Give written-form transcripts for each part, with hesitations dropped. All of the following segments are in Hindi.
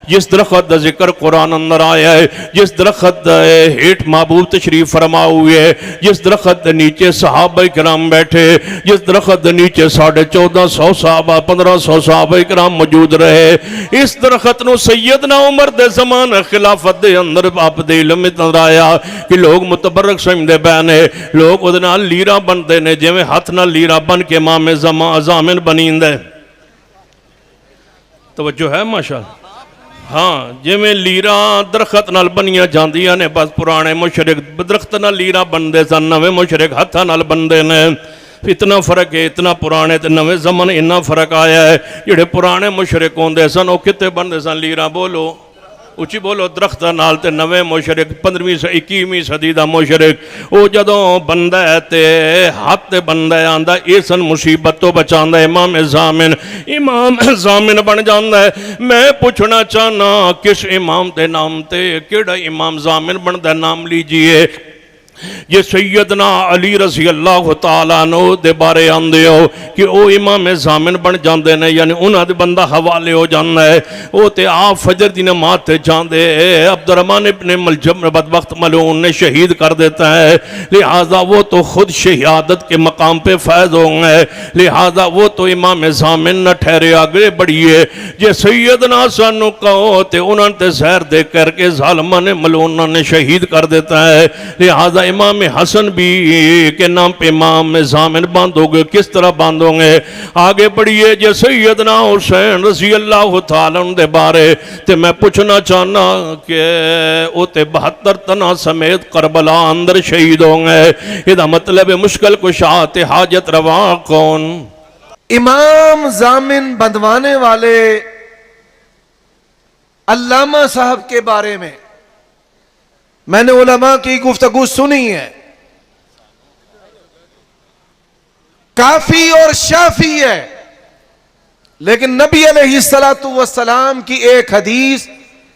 जिस दरख्त का जिक्र कुरान अंदर आया है, जिस दरख्त हेठ महबूब तशरीफ फरमा हुए है, जिस दरख्त के नीचे सहाबा किराम बैठे, जिस दरख्त के नीचे 1450 सहाबा 1500 सहाबा किराम मौजूद रहे, इस दरख्त को सैयदना उमर दे जमान खिलाफत के अंदर आप दे इल्म नजर आया कि लोग मुतबरक समझते पे ने, लोग उहदे नाल लीरा बनते हैं, जिवें हथ नाल लीरा बन के मामे जामिन बनींदा है। तवज्जो है माशाअल्लाह। हाँ, जिमें लीरा दरख्त नाल बनिया जांदियां ने, बस पुराने मुशरिक दरख्त नाल लीरा बनते सन, नवे मुशरिक हत्थां नाल बनते ने। इतना फर्क है, इतना पुराने ते नवे जमन इन्ना फर्क आया है। जिहड़े पुराने मुशरिक होंदे सन वो कित्थे बनते सन लीरा, बोलो उची बोलो, दरख्त नाल। ते नवे मुशरिक 15वीं 21वीं सदी का मुशरिक वो जदों बनता है तो हाथ ते बनता है, आंदा इस मुसीबत तो बचाता है, इमाम जामिन बन जाता है। मैं पूछना चाहना किस इमाम के नाम ते केड़ा इमाम जामिन बनता, नाम लीजिए। जे सैयदना अली रज़ी अल्लाह तआला अन्हु दे बारे आंदे हो कि वो इमाम जामिन बन जाते हैं, यानी उन्होंने दे बंदा हवाले हो जाता है। वो तो आप फजर की नमाज ते जाते, अब्दुर्रहमान इब्ने मलजम बदबख्त मलून ने शहीद कर देता है, लिहाजा वो तो खुद शहादत के मकाम पे फैज हो गए, लिहाजा वो तो इमाम जामिन न ठहरे, आगे बढ़िए। जे सैयदना सानू कहो तो उन्होंने जहर दे करके जालिमा ने मलूना ने शहीद कर देता है, लिहाजा इमाम हसन भी के नाम पे इमाम जामिन बंद हो गए। किस तरह बंद होंगे, आगे बढ़िए। जे सैयदना हुसैन रज़ी अल्लाह तआला अन्हु दे बारे ते मैं पूछना चाहना कि वो ते 72 तना समेत करबला अंदर शहीद हो गए। इसका मतलब है मुश्किल कुशा ते हाजत रवा कौन? इमाम जामिन बंधवाने वाले अल्लामा साहब के बारे में मैंने उलमा की गुफ्तगू सुनी है, काफी और शाफी है, लेकिन नबी अलैहिस्सलातु वस्सलाम की एक हदीस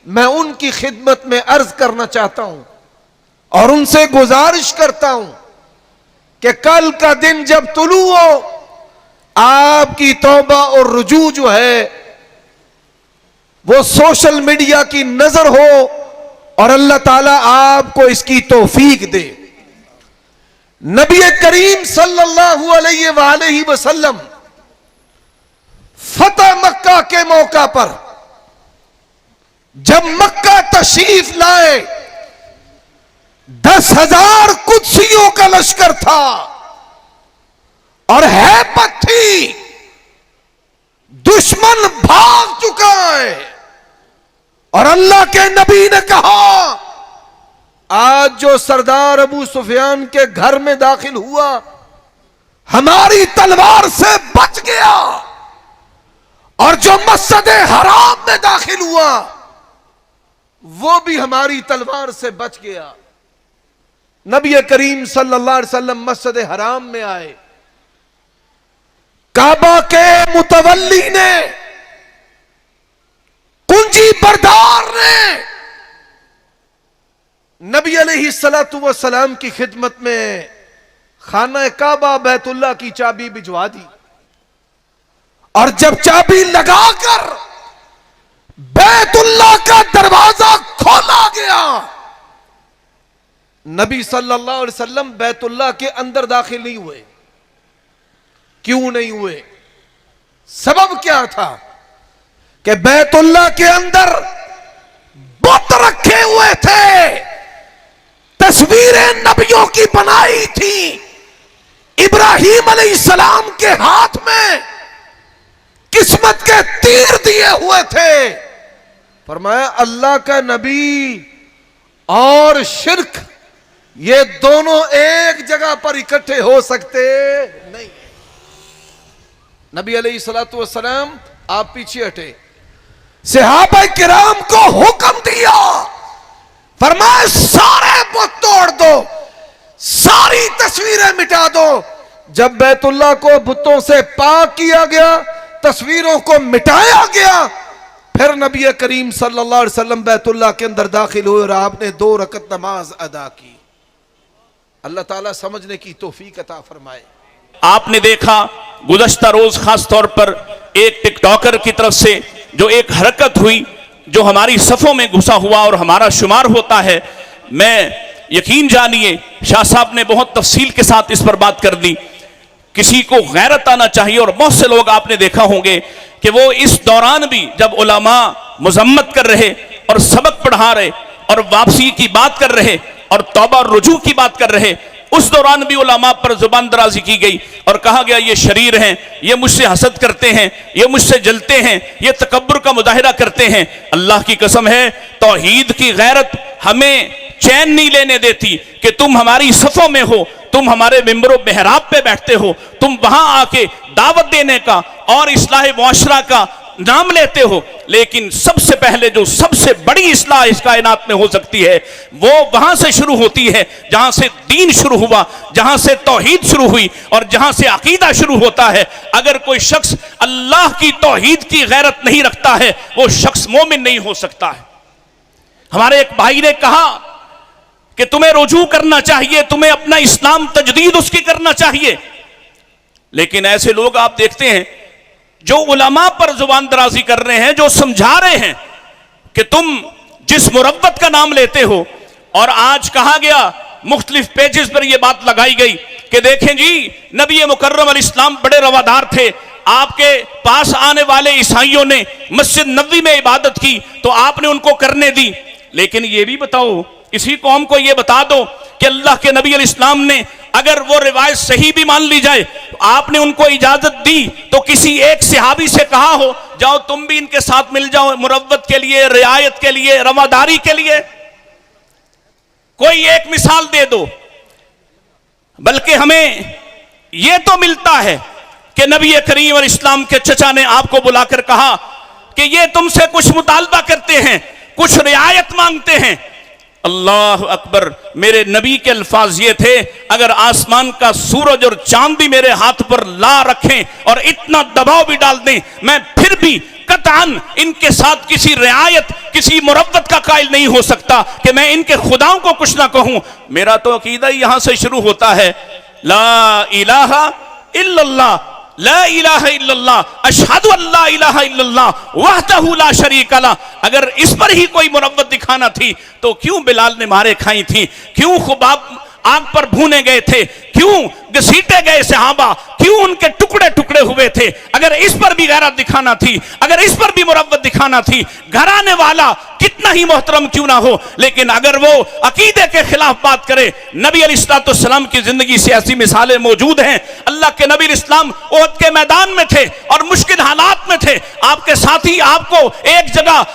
मैं उनकी खिदमत में अर्ज करना चाहता हूं और उनसे गुजारिश करता हूं कि कल का दिन जब तुलू हो, आपकी तौबा और रुजू जो है वो सोशल मीडिया की नजर हो और अल्लाह ताला आपको इसकी तौफीक दे। नबी करीम सल्लल्लाहु अलैहि वसल्लम फतह मक्का के मौका पर जब मक्का तशरीफ लाए, 10,000 कुदसियों का लश्कर था और हैबत थी, दुश्मन भाग चुका है और अल्लाह के नबी ने कहा आज जो सरदार अबू सुफियान के घर में दाखिल हुआ हमारी तलवार से बच गया और जो मस्जिद हराम में दाखिल हुआ वो भी हमारी तलवार से बच गया। नबी करीम सल्लल्लाहु अलैहि वसल्लम मस्जिद हराम में आए, काबा के मुतवल्ली ने, कुंजी बरदार ने नबी अलैहिस्सलातु वस्सलाम की खिदमत में खाना काबा बैतुल्लाह की चाबी भिजवा दी और जब चाबी लगाकर बैतुल्लाह का दरवाजा खोला गया, नबी सल्लल्लाहु अलैहि वसल्लम बैतुल्लाह के अंदर दाखिल नहीं हुए। क्यों नहीं हुए? सबब क्या था कि बैतुल्लाह के अंदर बुत रखे हुए थे, तस्वीरें नबियों की बनाई थी, इब्राहीम अलैहिस्सलाम के हाथ में किस्मत के तीर दिए हुए थे। फरमाया अल्लाह का नबी और शिर्क ये दोनों एक जगह पर इकट्ठे हो सकते नहीं। नबी अलैहिस्सलातु वस्सलाम आप पीछे हटे, सहाबा किराम को हुक्म दिया, फरमाया सारे बुत तोड़ दो, सारी तस्वीरें मिटा दो। जब बैतुल्लाह को बुतों से पाक किया गया, तस्वीरों को मिटाया गया, फिर नबी करीम सल्लल्लाहु अलैहि वसल्लम बैतुल्लाह के अंदर दाखिल हुए और आपने 2 रकत नमाज अदा की। अल्लाह ताला समझने की तौफीक अता फरमाए। आपने देखा गुज़श्ता रोज खास तौर पर एक टिकटॉकर की तरफ से जो एक हरकत हुई, जो हमारी सफ़ों में घुसा हुआ और हमारा शुमार होता है, मैं यकीन जानिए शाह साहब ने बहुत तफसील के साथ इस पर बात कर दी। किसी को गैरत आना चाहिए, और बहुत से लोग आपने देखा होंगे कि वो इस दौरान भी जब उलमा मजम्मत कर रहे और सबक पढ़ा रहे और वापसी की बात कर रहे और तौबा और रुजू की बात कर रहे, उस दौरान भी उलमा पर जुबान दराजी की गई और कहा गया ये शरीर हैं, ये मुझसे हसद करते हैं, ये मुझसे जलते हैं, ये तकब्बुर का मुजाहिरा करते हैं। अल्लाह की कसम है, तौहीद की गैरत हमें चैन नहीं लेने देती कि तुम हमारी सफ़ों में हो, तुम हमारे मिंबरों मेहराब पे बैठते हो, तुम वहां आके दावत देने का और इस्लाह मुआशरा का नाम लेते हो, लेकिन सबसे पहले जो सबसे बड़ी इस्लाह इस कायनात में हो सकती है वो वहां से शुरू होती है जहां से दीन शुरू हुआ, जहां से तौहीद शुरू हुई और जहां से अकीदा शुरू होता है। अगर कोई शख्स अल्लाह की तौहीद की गैरत नहीं रखता है, वो शख्स मोमिन नहीं हो सकता है। हमारे एक भाई ने कहा कि तुम्हें रुजू करना चाहिए, तुम्हें अपना इस्लाम तजदीद उसकी करना चाहिए, लेकिन ऐसे लोग आप देखते हैं जो उलमा पर जुबान दराजी कर रहे हैं, जो समझा रहे हैं कि तुम जिस मुरव्वत का नाम लेते हो, और आज कहा गया मुख्तलिफ पेजेस पर यह बात लगाई गई कि देखें जी, नबी मुकर्रम अलैहिस्सलाम बड़े रवादार थे, आपके पास आने वाले ईसाइयों ने मस्जिद नबवी में इबादत की तो आपने उनको करने दी, लेकिन यह भी बताओ, इसी कौम को यह बता दो कि अल्लाह के नबी अलैहिस्सलाम ने अगर वो रिवायत सही भी मान ली जाए, आपने उनको इजाजत दी तो किसी एक सहाबी से कहा हो जाओ तुम भी इनके साथ मिल जाओ मुरव्वत के लिए, रियायत के लिए, रवादारी के लिए? कोई एक मिसाल दे दो। बल्कि हमें यह तो मिलता है कि नबी करीम और इस्लाम के चचा ने आपको बुलाकर कहा कि ये तुमसे कुछ मुतालबा करते हैं, कुछ रियायत मांगते हैं। अल्लाह अकबर, मेरे नबी के अल्फाज ये थे, अगर आसमान का सूरज और चांद भी मेरे हाथ पर ला रखें और इतना दबाव भी डाल दें, मैं फिर भी कतअन इनके साथ किसी रियायत, किसी मुरव्वत का कायल नहीं हो सकता कि मैं इनके खुदाओं को कुछ ना कहूं। मेरा तो अकीदा ही यहां से शुरू होता है, ला इलाहा इल्लल्लाह, ला इलाहा इल्लल्लाह, अशहदु अल्ला इलाहा इल्लल्लाह वहदहु ला शरीका ला। अगर इस पर ही कोई मुरव्वत दिखाना थी तो क्यों बिलाल ने मारे खाई थी, क्यों खुबाब आग पर भूने गए थे, क्यों घसीटे गए सहाबा, क्यों उनके टुकड़े टुकड़े हुए थे? अगर इस पर भी गैरत दिखाना थी, अगर इस पर भी मुरव्वत दिखाना थी, घराने वाला कितना ही मोहतरम क्यों ना हो, लेकिन अगर वो अकीदे के खिलाफ बात करे। नबी अलैहिस्सलाम की जिंदगी से ऐसी मिसालें मौजूद हैं। अल्लाह के नबी इस्लाम ओहद के मैदान में थे और मुश्किल हालात में थे, आपके साथी आपको एक जगह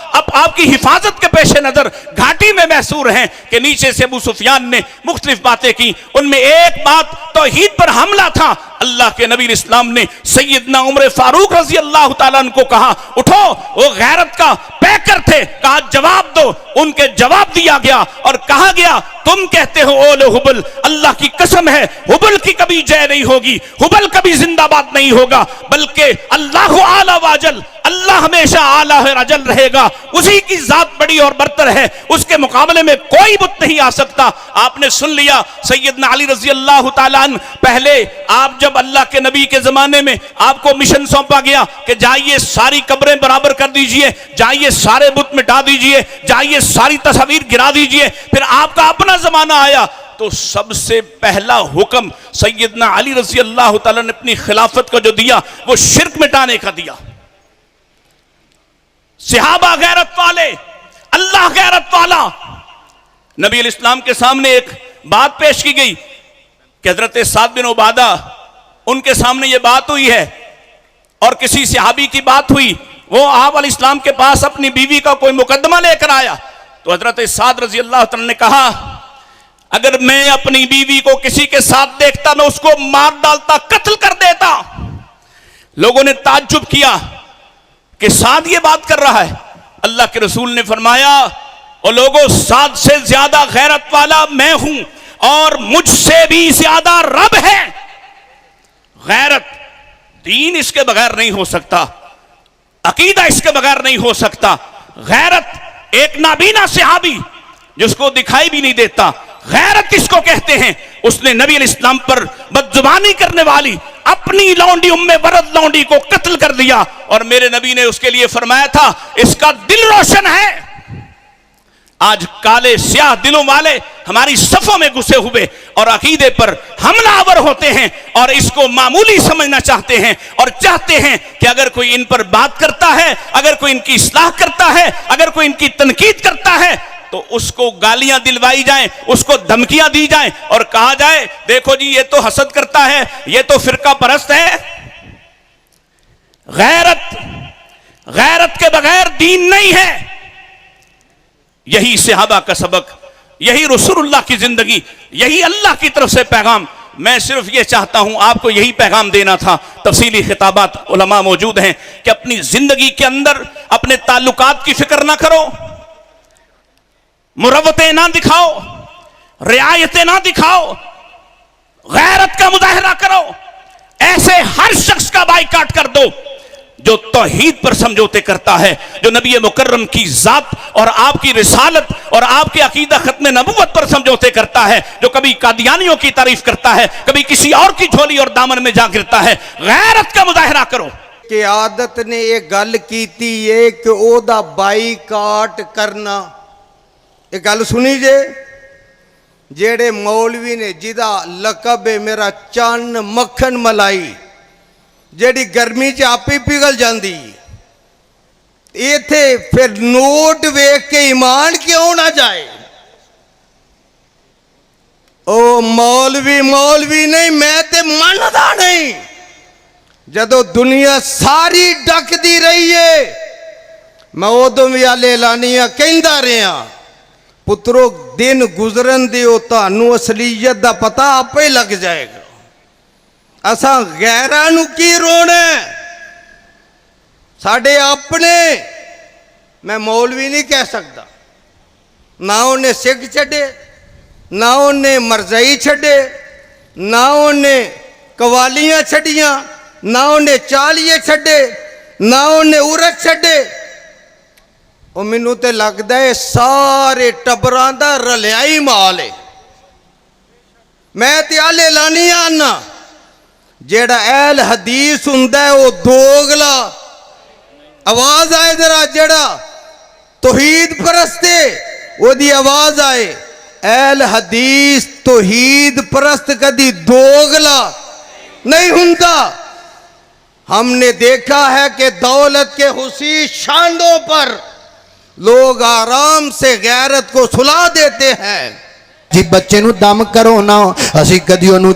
आपकी हिफाजत के पेश नजर घाटी में महसूर हैं कि नीचे से अबू सुफियान ने मुख्तलिफ बातें की, उनमें एक बात तौहीद पर हमला था। अल्लाह के नबी इस्लाम ने सैयदना उमर फारूक रजी अल्लाह तआला अन्हु को कहा उठो, वो गैरत का पैकर थे, कहा जवाब दो। उनके जवाब दिया गया और कहा गया तुम कहते हो ओले हुबल, अल्लाह की कसम है हुबल की कभी जय नहीं होगी, हुबल कभी जिंदाबाद नहीं होगा, बल्कि अल्लाह आला वाजल, अल्लाह हमेशा आला है रजल रहेगा, उसी की जात बड़ी और बरतर है, उसके मुकाबले में कोई बुत नहीं आ सकता। आपने सुन लिया सैयदना अली रजी अल्लाह तआला अन्हु, पहले आप जब अल्लाह के नबी के जमाने में आपको मिशन सौंपा गया कि जाइए सारी कब्रें बराबर कर दीजिए, जाइए सारे बुत मिटा दीजिए, जाइए सारी तस्वीर गिरा दीजिए, फिर आपका अपना जमाना आया तो सबसे पहला हुक्म सैयदना अली रजी अल्लाह तआला ने अपनी खिलाफत को जो दिया वो शिर्क मिटाने का दिया। सहाबा गैरत वाले, अल्लाह गैरत वाला। नबी अलैहिस्सलाम के सामने एक बात पेश की गई कि हजरत साद बिन उबादा, उनके सामने ये बात हुई है और किसी सहाबी की बात हुई, वो आप अलैहिस्सलाम के पास अपनी बीवी का कोई मुकदमा लेकर आया तो हजरत साद रजी अल्लाह तआला ने कहा अगर मैं अपनी बीवी को किसी के साथ देखता मैं उसको मार डालता, कत्ल कर देता। लोगों ने ताज्जुब किया कि साद ये बात कर रहा है। अल्लाह के रसूल ने फरमाया और लोगों, साद से ज्यादा गैरत वाला मैं हूं और मुझसे भी ज्यादा रब है। गैरत, दीन इसके बगैर नहीं हो सकता, अकीदा इसके बगैर नहीं हो सकता। गैरत एक नाबीना सहाबी जिसको दिखाई भी नहीं देता, गैरत किसको कहते हैं? उसने नबी अलैहिस्सलाम पर बदजुबानी करने वाली, अपनी लौंडी उम्मे वरद लौंडी को कत्ल कर दिया, और मेरे नबी ने उसके लिए फरमाया था इसका दिल रोशन है। आज काले स्याह दिलों वाले हमारी सफों में घुसे हुए और अकीदे पर हमलावर होते हैं और इसको मामूली समझना चाहते हैं, और चाहते हैं कि अगर कोई इन पर बात करता है, अगर कोई इनकी इस्लाह करता है, अगर कोई इनकी तनकीद करता है तो उसको गालियां दिलवाई जाएं, उसको धमकियां दी जाएं और कहा जाए देखो जी ये तो हसद करता है, ये तो फिरका परस्त है। गैरत के बगैर दीन नहीं है। यही सहाबा का सबक, यही रसूलुल्लाह की जिंदगी, यही अल्लाह की तरफ से पैगाम। मैं सिर्फ ये चाहता हूं, आपको यही पैगाम देना था। तफसीली खिताबात उलमा मौजूद हैं कि अपनी जिंदगी के अंदर अपने ताल्लुकात की फिक्र ना करो, मुरव्वतें ना दिखाओ, रियायतें ना दिखाओ, गैरत का मुजाहरा करो। ऐसे हर शख्स का बाइकाट कर दो जो तौहीद पर समझौते करता है, जो नबी मुकर्रम की जात और आपकी रिसालत और आपके अकीदा खत्म नबुव्वत पर समझौते करता है, जो कभी कादियानियों की तारीफ करता है, कभी किसी और की झोली और दामन में जा गिरता है। गैरत का मुजाहरा करो। कि आदत ने एक गल कीती है कि ओदा बाईकाट करना। एक गल सुनी जे, जेड़े मौलवी ने जिदा लकब है मेरा चन्न मक्खन मलाई, जेड़ी गर्मी च आप ही पिघल जाती, इथे फिर नोट वेख के ईमान क्यों ना जाए। ओ मौलवी नहीं, मैं ते मनदा नहीं। जदों दुनिया सारी डकदी रही है मैं उदों भी आले लानिया कहंदा रहा, पुत्रो दिन गुजरन दिओ तानू असलीयत दा पता आपे लग जाएगा। असा गैरां नू की रोना, साडे अपने। मैं मौलवी नहीं कह सकता, ना उन्हें सिख छड़े, ना उन्हें मरज़ई छड़े, ना उन्हें कवालियां छड़ियां, ना उन्हें चालिए छड़े, ना उन्हें उरत छड़े। और मैनू तो लगता है सारे टब्बरां दा रलिया ही माल है। मैं ते आले लानी आना, जेड़ा अहल हदीस हुंदा है वो दोगला। आवाज आए जरा, जेड़ा तौहीद परस्त है ओदी आवाज आए। अहल हदीस तौहीद परस्त कदी दोगला नहीं हुंदा। हमने देखा है कि दौलत के हुसी शांदों पर लोग आराम से गैरत को सुला देते हैं। जी बच्चे नू दम करो ना, असी कदी ओनू